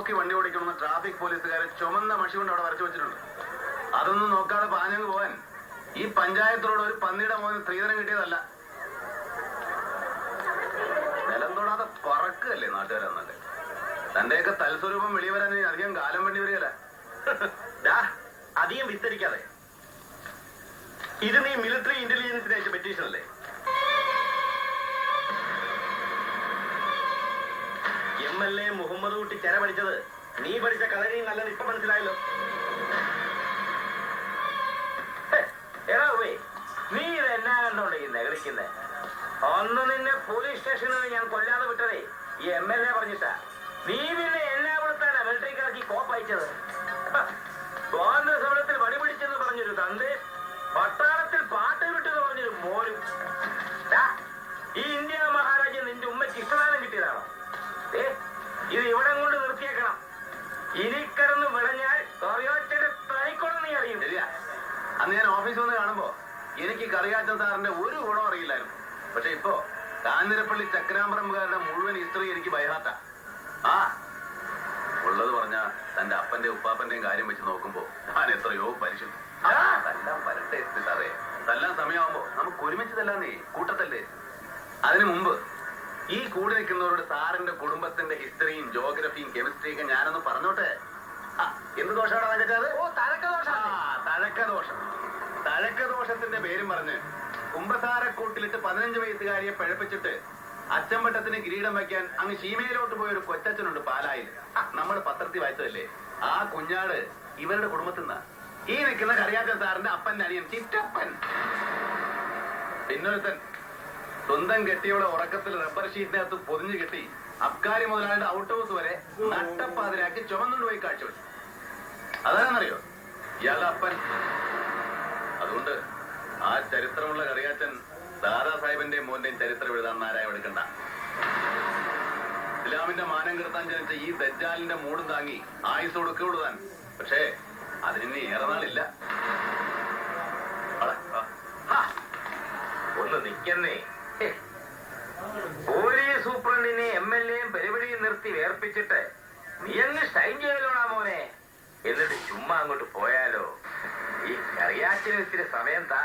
നോക്കി വണ്ടി ഓടിക്കണമെന്ന് ട്രാഫിക് പോലീസുകാരെ ചുമന്ന മഷി കൊണ്ട് അവിടെ വരച്ചു വെച്ചിട്ടുണ്ട്. അതൊന്നും നോക്കാതെ പാഞ്ഞങ്ങ് പോവാൻ ഈ പഞ്ചായത്തിനോട് ഒരു പന്നിയുടെ മോന് സ്ത്രീധനം കിട്ടിയതല്ല. നിലം തൊടാതെ പറക്കല്ലേ നാട്ടുകാരെന്നല്ലേ. തന്റെയൊക്കെ തൽസ്വരൂപം വെളിവരാൻ അധികം കാലം വേണ്ടി വരികയല്ല. അധികം വിസ്തരിക്കാതെ, ഇത് നീ മിലിറ്ററി ഇന്റലിജൻസിന് അയച്ച പെറ്റീഷൻ അല്ലേ? MLA മുഹമ്മദ് കുട്ടി ചെര പഠിച്ചത് നീ പഠിച്ച കളരിയും നല്ലത് ഇപ്പൊ മനസ്സിലായല്ലോ. എടാ വേ, നീ ഇത് എന്നാ കണ്ടോണ്ട് ഈ നെകളിക്കുന്നേ? ഒന്ന് നിന്നെ പോലീസ് സ്റ്റേഷനിൽ ഞാൻ കൊല്ലാതെ വിട്ടതേ ഈ MLA പറഞ്ഞിട്ടാ. നീ പിന്നെ എന്നാ കൊടുത്താണ് മിലിറ്ററിക്കാർക്ക് കോപ്പ് അയച്ചത്? സ്വാതന്ത്ര്യ സമരത്തിൽ വടി പിടിച്ചെന്ന് പറഞ്ഞൊരു തന്റെ, പട്ടാളത്തിൽ പാട്ട് വിട്ടെന്ന് പറഞ്ഞൊരു മോനും. ഈ ഇന്ത്യ മഹാരാജ്യം നിന്റെ ഉമ്മയ്ക്ക് ഇഷ്ടദാനം കിട്ടിയതാണോ? ഇത് ഇവിടെ കൊണ്ട് നിർത്തിയേക്കണം. ഇനി കിടന്ന് വിളഞ്ഞാൽ കറിയാച്ചന്റെ തനിക്കൊന്നും നീ അറിയും. ശരിയാ, അന്ന് ഞാൻ ഓഫീസിൽ വന്ന് കാണുമ്പോ എനിക്ക് കറിയാച്ചൻ സാറിന്റെ ഒരു ഗുണം അറിയില്ലായിരുന്നു. പക്ഷെ ഇപ്പോ കാഞ്ഞിരപ്പള്ളി ചക്രാമ്പറമ്പുകാരുടെ മുഴുവൻ ഹിസ്റ്ററി എനിക്ക് ബൈഹാർട്ടാ. ആ ഉള്ളത് പറഞ്ഞ തന്റെ അപ്പന്റെ ഉപ്പാപ്പന്റെയും കാര്യം വെച്ച് നോക്കുമ്പോ ഞാൻ എത്രയോ പരിശുദ്ധം. തല്ലാൻ വരട്ടെ സാറേ, തല്ലാൻ സമയമാകുമ്പോ നമുക്ക് ഒരുമിച്ച് തല്ലാന്നേ, കൂട്ടത്തല്ലേ. അതിനു മുമ്പ് ഈ കൂടി നിൽക്കുന്നവരോട് സാറിന്റെ കുടുംബത്തിന്റെ ഹിസ്റ്ററിയും ജോഗ്രഫിയും കെമിസ്ട്രിയൊക്കെ ഞാനൊന്ന് പറഞ്ഞോട്ടെ. എന്ത് ദോഷമാണ് തകച്ചത്? തഴക്കദോഷം. തഴക്കദോഷത്തിന്റെ പേരും പറഞ്ഞ് കുമ്പസാരക്കൂട്ടിലിട്ട് 15 വയസ്സുകാരിയെ പഴപ്പിച്ചിട്ട് അച്ചമ്പട്ടത്തിന് കിരീടം വയ്ക്കാൻ അങ്ങ് ശീമയിലോട്ട് പോയ ഒരു കൊച്ചച്ഛനുണ്ട് പാലായിൽ. നമ്മൾ പത്രത്തിൽ വായിച്ചതല്ലേ. ആ കുഞ്ഞാട് ഇവരുടെ കുടുംബത്തിൽ നിന്നാ. ഈ നിൽക്കുന്ന കറിയാച്ചൻ സാറിന്റെ അപ്പന്റെ അനിയൻ ചിറ്റപ്പൻ. പിന്നൊരുത്തൻ സ്വന്തം കെട്ടിയോടെ ഉറക്കത്തിൽ റബ്ബർ ഷീറ്റിനകത്ത് പൊതിഞ്ഞു കെട്ടി അബ്കാരി മുതലാളിയുടെ ഔട്ട് ഹൗസ് വരെ നട്ടപ്പാതിരാക്കി ചുമന്നുകൊണ്ട് പോയി കാഴ്ചവെച്ചു. അതാണെന്നറിയോ ഇയാളുടെ അപ്പൻ. അതുകൊണ്ട് ആ ചരിത്രമുള്ള കറിയാച്ചൻ ദാദാ സാഹിബിന്റെയും മോന്റെയും ചരിത്രം എഴുതാൻ നാരായം എടുക്കണ്ട. ഇസ്ലാമിന്റെ മാനം കെടുത്താൻ ജനിച്ച ഈ ദജ്ജാലിന്റെ മൂടും താങ്ങി ആയുസ് കൊടുക്കുകൊടുതാൻ. പക്ഷേ അതിനി ഏറെ നാളില്ല. ഒന്ന് നിക്കുന്നേ. പോലീസ് സൂപ്രണ്ടിനെ MLAയും പരിപാടിയും നിർത്തി വേർപ്പിച്ചിട്ട് നീ അങ്ങ് ഷൈൻ ചെയ്യലോടാ മോനെ. എന്നിട്ട് ചുമ്മാ അങ്ങോട്ട് പോയാലോ? ഈ കറിയാച്ചിന് ഇത്തിരി സമയം താ.